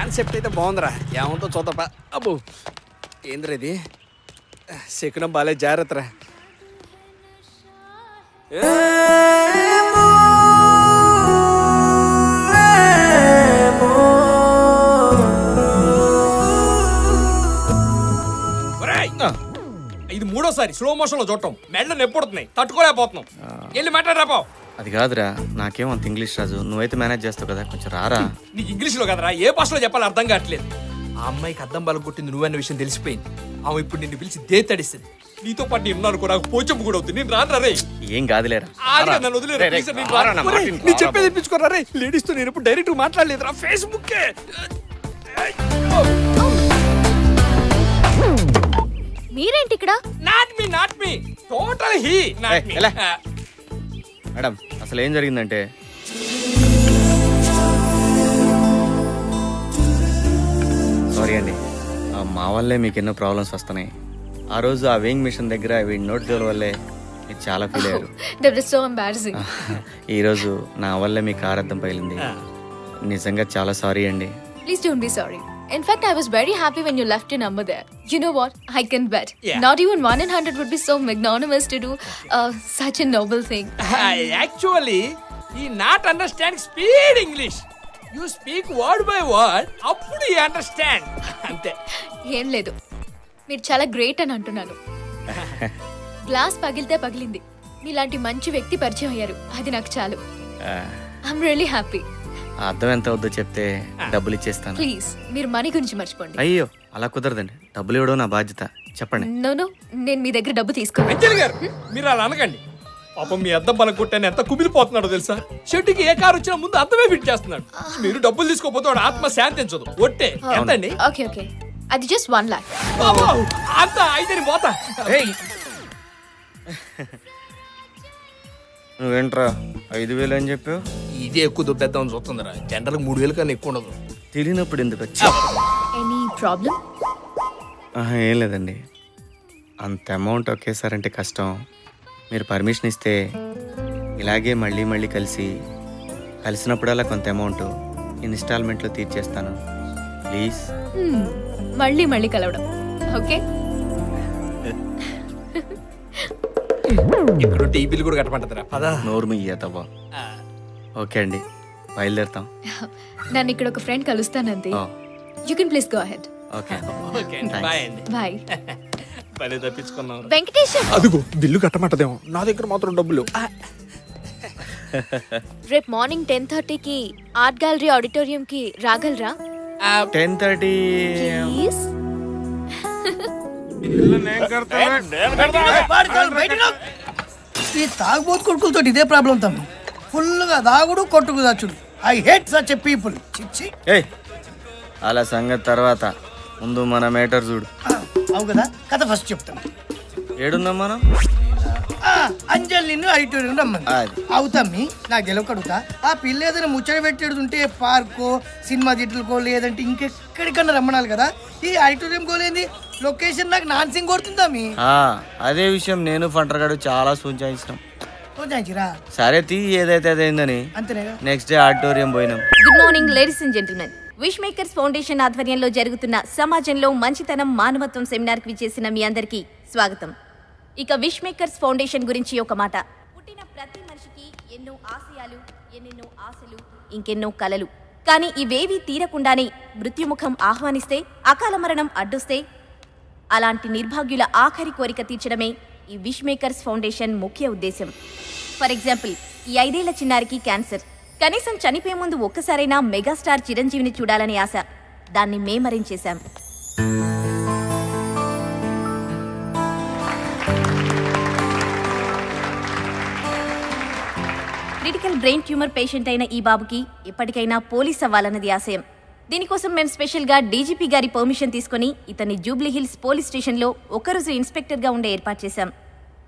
Concept అయితే బాగుందిరా. ఏమంతో చూద్దాపా. అబ్బో ఏంద్రా ఇది, శకునం బాలే, జాగ్రత్తరా. ఇది మూడోసారి స్లో మోషన్ లో చూడటం, మెడలు నొప్పుడుతున్నాయి, తట్టుకోలేకపోతున్నాం. వెళ్ళి మాట్లాడరాపో. అది కాదురా, నాకేమో అంత ఇంగ్లీష్ రాజు, నువ్వైతే మేనేజ్ చేస్తావు కదా, కొంచెం రారా. నీకు ఇంగ్లీష్ లో కదరా, ఏ భాషలో చెప్పాలో అర్థం కావట్లేదు. ఆ అమ్మాయికి అద్దం బలం కొట్టింది నువ్వన్న విషయం తెలిసిపోయింది. ఆమె ఇప్పుడు నిన్ను పిలిచి దేత్తడిస్తుంది. నీతో పాటు నేను ఉన్నాను, నాకు పోచంపు కూడా అవుతుంది. నేను రాను రే. ఏం కాదులేరా, నన్ను వదిలేరా. చెప్పేది తెప్పించుకోరా రే. లేడీస్ తో నేను ఇప్పుడు డైరెక్ట్ మాట్లాడలేదురా, ఫేస్బుక్. మీరేంటి ఇక్కడ? Not me total he not me. Madam అసలు ఏం జరిగిందంటే, సారీ అండి, మా వల్లే మీకు ఎన్నో ప్రాబ్లమ్స్ వస్తున్నాయి. ఆ రోజు ఆ వేయింగ్ మిషన్ దగ్గర వీడి నోట్ జోల వల్లే మీరు చాలా ఫీల్ అయ్యారు. ఈ రోజు నా వల్లే మీ కారు అద్దం పగిలింది. నిజంగా చాలా సారీ అండి. Please don't be sorry. In fact, I was very happy when you left your number there. You know what? I can bet. Yeah. Not even 1 in 100 would be so magnanimous to do such a noble thing. Actually, he not understand speed English. You speak word by word. Appudu he understand. Ante. ఏం లేదు, మీరు చాలా great అని అంటున్నాను. Glass పగిలితే పగిలింది, మీలాంటి మంచి వ్యక్తి పరిచయం అయ్యారు, అది నాకు చాలు. I'm really happy. అర్థం ఎంత అవుద్దో చెప్తే డబ్బులు ఇచ్చేస్తాను. ప్లీజ్ మీరు మనీ గురించి మర్చిపోండి. అయ్యో అలా కుదరదండి, డబ్బులు ఇవ్వడం నా బాధ్యత. చెప్పండి. నో, నేను మీ దగ్గర డబ్బు తీసుకోను. అంజలి గారు మీరు అలా అనకండి. పాపం మీ అద్దం బలం కొట్టాను ఎంత కుమిలిపోతున్నాడో తెలుసా. షెట్టికి ఏ కారు వచ్చినా ముందు అద్దమే ఫిట్ చేస్తున్నాడు. మీరు డబ్బులు తీసుకోపోతే వాడు ఆత్మ శాంతించదు. ఒట్టే ఎంతండి? ఓకే అది జస్ట్ 1 lakh. అంత అయితే పోతా. నువ్వేంట్రా 5,000 అని చెప్పావు? ఇదే ఎక్కువ దుబ్బేద్దామని చూస్తుందిరా. జనరల్ 3,000 కన్నా ఎక్కువ ఉండదు. తెలియనప్పుడు ఎందుకు వచ్చా? Any problem? ఏం లేదండి, అంత అమౌంట్ ఒకేసారంటే కష్టం. మీరు పర్మిషన్ ఇస్తే ఇలాగే మళ్ళీ కలిసినప్పుడల్లా కొంత అమౌంట్ ఇన్స్టాల్మెంట్లో తీర్చేస్తాను. ప్లీజ్. మళ్ళీ కలవడం. ఓకే. ఇక్కడ టీవీలు కూడా కట్టమంటారా? పదా నోర్ము ఇయ్యతవ్వా. ఓకే అండి, బయలుదేరుతాం. నన్ను ఇక్కడ ఒక ఫ్రెండ్ కలుస్తానండి. You can please go ahead. Okay bye అండి. బాయ్. పని తప్పించుకున్నాం. వెంకటేశం అదిగో బిల్లు కట్టమంటదేమో, నా దగ్గర మాత్రం డబ్బులు. రేపు మార్నింగ్ 10:30కి ఆర్ట్ గ్యాలరీ ఆడిటోరియం కి రాగలరా? 10:30. ప్లీజ్. ఈ తాగుబోతు కొడుకులతో ఇదే ప్రాబ్లం తమ్మి. ఫుల్గా దాగుడు కొట్టుకు దాచుడు. I hate such a people. ఏయ్ అలా సంగతి తర్వాత, ముందు మన మేటర్ చూడు. అవు కదా, కథ ఫస్ట్ చెప్తాను. ఏడున్నాం మనం? అంజలి నిన్ను ఆడిటోరియం రమ్మని. అవుతమ్మి నాకు గెలవకడుగుతా. ఆ పిల్ల ఏదైనా ముచ్చట పెట్టేడుంటే పార్కో సినిమా థియేటర్కో లేదంటే ఇంకెక్కడికన్నా రమ్మనాలి కదా. ఈ ఆడిటోరియం కోలేంది లొకేషన్ నాకు నాన్సింగ్ కొడుతుందమ్మి. అదే విషయం నేను ఫంటర్గాడు చాలా సూచించాం. సరే తీ, ఏదైతే అదైందని. అంతేనా? నెక్స్ట్ డే ఆడిటోరియం పోయినాం. Good morning ladies and gentlemen. Wish makers foundation ఆధ్వర్యంలో జరుగుతున్న సమాజంలో మంచితనం మానవత్వం సెమినార్ కి విచ్చేసిన మీ అందరికీ స్వాగతం. ఇక విష్ మేకర్స్ ఫౌండేషన్ గురించి ఒక మాట. పుట్టిన ప్రతి మనిషికి ఎన్నో ఆశయాలు, ఎన్నెన్నో ఆశలు, ఇంకెన్నో కలలు. కానీ ఇవేవీ తీరకుండానే మృత్యుముఖం ఆహ్వానిస్తే, అకాల మరణం అడ్డొస్తే, అలాంటి నిర్భాగ్యుల ఆఖరి కోరిక తీర్చడమే ఈ విష్ మేకర్స్ ఫౌండేషన్ ముఖ్య ఉద్దేశం. ఫర్ ఎగ్జాంపుల్, ఈ 5 ఏళ్ల చిన్నారికి క్యాన్సర్. కనీసం చనిపోయే ముందు ఒక్కసారైనా మెగాస్టార్ చిరంజీవిని చూడాలని ఆశ. దాన్ని మేమరించేశాం. క్రిటికల్ బ్రెయిన్ ట్యూమర్ పేషెంట్ అయిన ఈ బాబుకి ఎప్పటికైనా పోలీస్ అవ్వాలన్నది ఆశయం. దీనికోసం మేము స్పెషల్గా డీజీపీ గారి పర్మిషన్ తీసుకుని ఇతన్ని జూబ్లీ హిల్స్ పోలీస్ స్టేషన్లో ఒకరోజు ఇన్స్పెక్టర్గా ఉండే ఏర్పాటు చేశాం.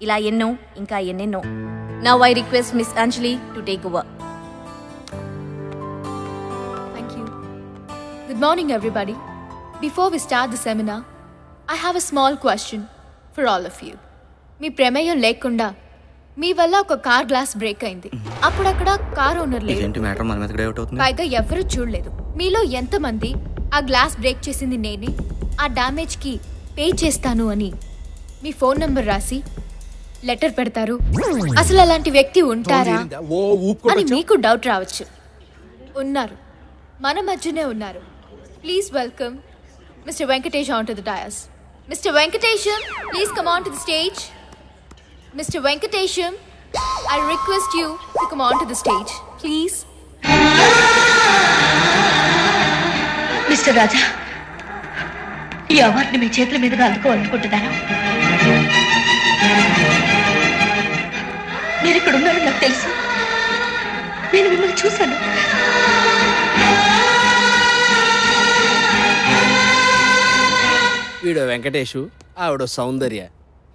ఇలా ఎన్నో, ఇంకా ఎన్నెన్నో. Now I request miss Anjali to take over. Good morning, everybody. Before we start the seminar, I have a small question for all of you. మీ ప్రమేయం లేకుండా మీ వల్ల ఒక కార్ గ్లాస్ బ్రేక్ అయింది. అప్పుడు అక్కడ కార్ ఓనర్ లేదు, పైగా ఎవరు చూడలేదు. మీలో ఎంతమంది ఆ గ్లాస్ బ్రేక్ చేసింది నేనే, ఆ డ్యామేజ్కి పే చేస్తాను అని మీ ఫోన్ నంబర్ రాసి లెటర్ పెడతారు. అసలు అలాంటి వ్యక్తి ఉంటారా అని మీకు డౌట్ రావచ్చు. ఉన్నారు, మన మధ్యనే ఉన్నారు. Please welcome mister Venkatesh on to the dais. Mister Venkatesham, please come on to the stage. Mister Venkatesham, I request you to come on to the stage, please. Mister Raja, ఈ అవార్డుని మీ చేతుల మీదుగా అందుకోవాలనుకుంటున్నాను. మీరు ఇక్కడ ఉన్నారని నాకు తెలుసు. నేను మిమ్మల్ని చూశాను. వీడో వెంకటేషు, ఆవిడ సౌందర్య.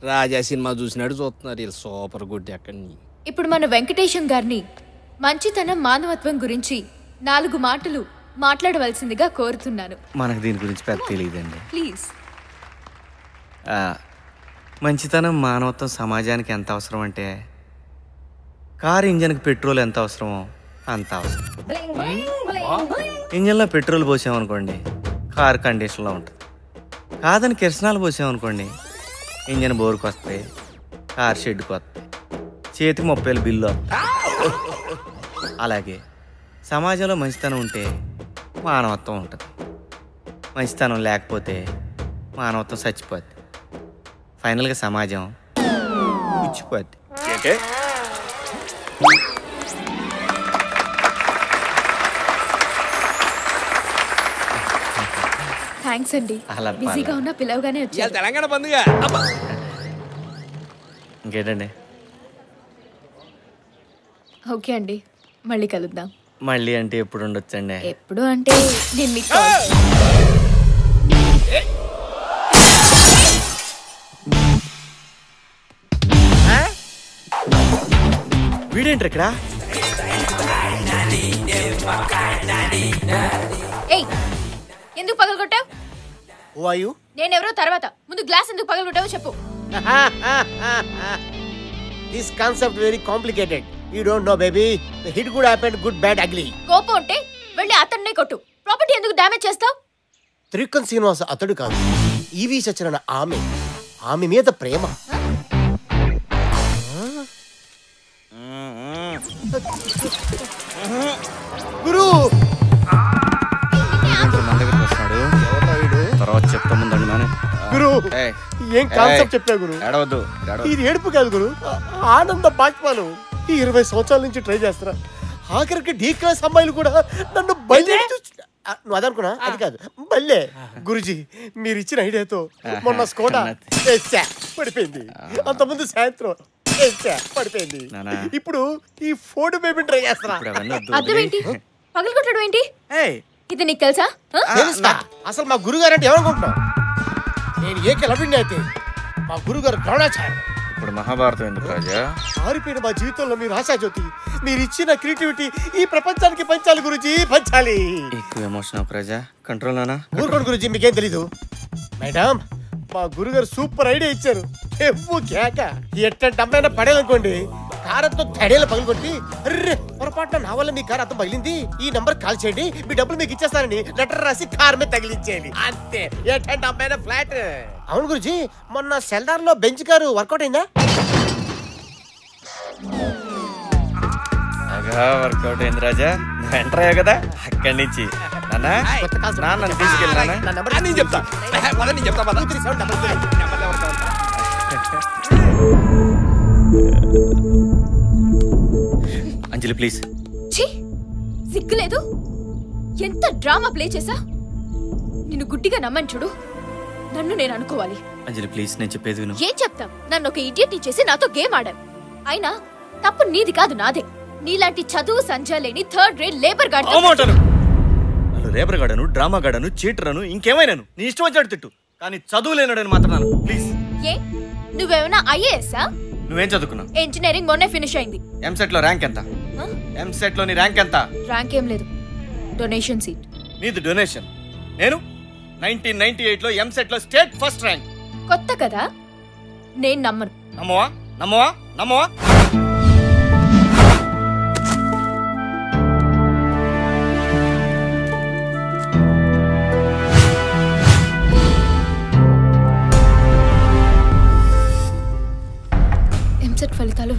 రాజా సినిమా చూసినాడు చూస్తున్నారు. వీళ్ళు సూపర్ గుడ్. అక్కడి ఇప్పుడు మన వెంకటేశం గారిని మంచితనం మానవత్వం గురించి 4 మాటలు మాట్లాడవలసిందిగా కోరుతున్నాను. మనకు దీని గురించి పెద్ద తెలియదండి. ప్లీజ్. మంచితనం మానవత్వం సమాజానికి ఎంత అవసరం అంటే కారు ఇంజన్కి పెట్రోల్ ఎంత అవసరమో అంత అవసరం. ఇంజన్లో పెట్రోల్ పోసామనుకోండి కారు కండిషన్లో ఉంటుంది. కాదని కిరసనాలు పోసామనుకోండి ఇంజన్ బోరుకు వస్తాయి, కారు షెడ్కి వస్తాయి, చేతికి 30,000 బిల్లు వస్తాయి. అలాగే సమాజంలో మంచితనం ఉంటే మానవత్వం ఉంటుంది. మంచితనం లేకపోతే మానవత్వం చచ్చిపోద్ది. ఫైనల్గా సమాజం పుచ్చిపోద్ది. థ్యాంక్స్ అండి. అలా బిజీగా ఉన్న పిలవగానే వచ్చారు. తెలంగాణ పండుగ. ఇంకేంటండి? ఓకే అండి, మళ్ళీ కలుద్దాం. మళ్ళీ అంటే ఎప్పుడు ఉండొచ్చండి? ఎప్పుడు అంటే నేను మీకు వీడేంటి ఇక్కడ? ఏయ్, ఎందుకు పగలగొట్టావు? నేనెవరో తర్వాత, ముందు గ్లాస్ ఎందుకు పగలగొట్టావో చెప్పు. This concept very complicated. You don't know baby. The hit good happened, good bad ugly. కోపం ఉంటే వెళ్ళి అతన్నే కొట్టు. ప్రాపర్టీ ఎందుకు డ్యామేజ్ చేస్తావు? త్రికన్ శ్రీనివాస అతడు కాదు, ఈవి సచరణ ఆమె మీద ప్రేమ. గురు మన దగ్గరికి వస్తున్నాడు. తర్వాత చెప్తా ముందండి నానే. గురు ఏం కాన్సెప్ట్ చెప్పా గురు? ఏడవద్దు. ఇది ఏడుపు కాదు గురు, ఆనంద బాష్పాలు. ఈ 20 సంవత్సరాల నుంచి ట్రై చేస్తున్నా. ఆఖరికి డీ క్లాస్ అమ్మాయిలు కూడా నన్ను బయట నువ్వు అదనుకున్నా, అది కాదు బల్లే. గురుజీ మీరు ఇచ్చిన ఐడియాతో మొన్న స్కోడా పడిపోయింది, అంతకుముందు సాయంత్రం పడిపోయింది. ఇప్పుడు ఈ ఫోర్డ్ బేబీ ట్రై చేస్తున్నా. అర్థం ఏంటి? పగలగొట్టడం ఏంటి? ఇది నీకు తెలుసా? అసలు మా గురుగారు అంటే ఏమనుకుంటున్నావు? నేను ఏకలవ్యుణ్ణి అయితే మా గురుగారు ద్రోణాచార్యుడు. ఇప్పుడు మహాభారతం ఎందుకు రాజా? మారిపోయిన మా జీవితంలో మీరు ఆశాజ్యోతి. మీరు ఇచ్చిన క్రియేటివిటీ ఈ ప్రపంచానికి పంచాలి గురుజీ, పంచాలి. ఎక్కువ ఎమోషన్ అవ్వకు రాజా, కంట్రోల్ నానా. ఊరుకోండి గురుజీ, మీకేం తెలీదు. మేడం, మా గురుగారు సూపర్ ఐడియా ఇచ్చారు. ఎవ్వు కేక. ఎట్టంటే అమ్మాయినా పడేయాలనుకోండి, కారంతో తడేలు పగలగొట్టి, అర్రే పొరపాటున నా వల్ల మీ కారు అర్థం పగిలింది, ఈ నంబర్ కాల్ చేయండి, మీ డబ్బులు మీకు ఇచ్చేస్తానని లెటర్ రాసి కార్ మీద తగిలించేయండి. అంతే. ఎట్టంటే అమ్మాయినా ఫ్లాట్. అవును గురుజీ, మొన్న సెల్దార్ లో బెంచ్ కారు వర్కౌట్ అయిందా? వర్కౌట్ అయింది రాజా. ఎంటర్ అయ్యా కదా అక్కడి నుంచి. నన్ను తీసుకెళ్ళి నేను చెప్తా. అంజలి ప్లీజ్. సిగ్గులేదు? ఎంత డ్రామా ప్లే చేసా? నిన్ను గుడ్డిగా నమ్మని చూడు, నన్ను నేను అనుకోవాలి. అంజలి ప్లీజ్, నేను చెప్పేది విను. ఏం చెప్తాం? నన్ను ఒక ఇడియట్ చేసి నాతో గేమ్ ఆడాం. అయినా తప్పు నీది కాదు, నాదే. నీలాంటి చదువు సంజా లేని 3rd grade labour guard. Labour గాడను, డ్రామా గాడను, చీటరను, ఇంకేమైనాను నీ ఇష్టం వచ్చాడు తిట్టు, కానీ చదువు లేనాడని మాత్రం ప్లీజ్. ఏ నువ్వేమైనా ఐఏఎస్సా? నువ్వేం చదువుకున్నావు? ఇంజనీరింగ్ మొన్నే ఫినిష్ అయింది. ఎంసెట్ లో ర్యాంక్ ఎంత? ఎంసెట్ లో నీ ర్యాంక్ ఎంత? ర్యాంక్ ఏం లేదు, డొనేషన్ సీట్. నీది డొనేషన్. నేను 1998 లో ఎంసెట్ లో స్టేట్ ఫస్ట్ ర్యాంక్. కొత్త కదా, నేను నమ్మను. నమ్మవా? నమ్మవా? నమ్మవా?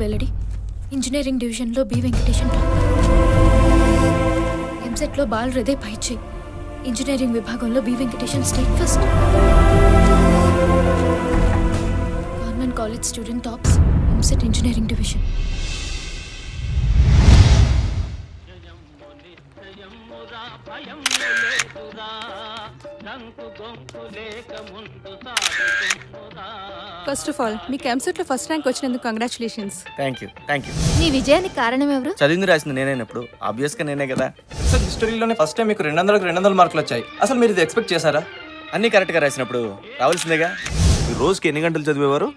వెల్లడి ఇంజనీరింగ్ డివిజన్లో బి వెంకటేశన్ టాప్. ఎంసెట్లో బాల్ హృదయ్ పైచే ఇంజనీరింగ్ విభాగంలో B Venkatesan state first. Government college student tops EAMCET engineering division. First of all మీకు ఎంసెట్ లో ఫస్ట్ ర్యాంక్ వచ్చినందుకు కంగ్రాచులేషన్స్. Thank you. నీ విజయానికి కారణం ఎవరు? చదివింది రాసింది నేనైనప్పుడు ఆబ్వియస్గా నేనే కదా. సార్ హిస్టరీలోనే ఫస్ట్ టైం మీకు 200 మార్కులు వచ్చాయి. అసలు మీరు ఇది ఎక్స్పెక్ట్ చేశారా? అన్నీ కరెక్ట్గా రాసినప్పుడు రావాల్సిందేగా. రోజుకి ఎన్ని గంటలు చదివేవారు?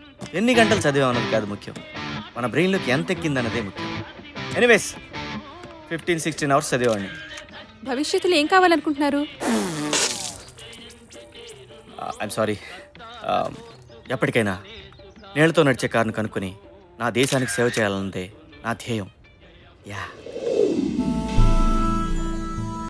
ఎన్ని గంటలు చదివామన్నది కాదు ముఖ్యం, మన బ్రెయిన్లోకి ఎంత ఎక్కిందన్నదే ముఖ్యం. ఎనీవేస్ 15-16 అవర్స్ చదివేవాడిని. భవిష్యత్తులో ఏం కావాలనుకుంటున్నారు? ఐఎమ్ సారీ, ఎప్పటికైనా నీళ్లతో నడిచే కారును కనుక్కొని నా దేశానికి సేవ చేయాలన్నదే నా ధ్యేయం. యా.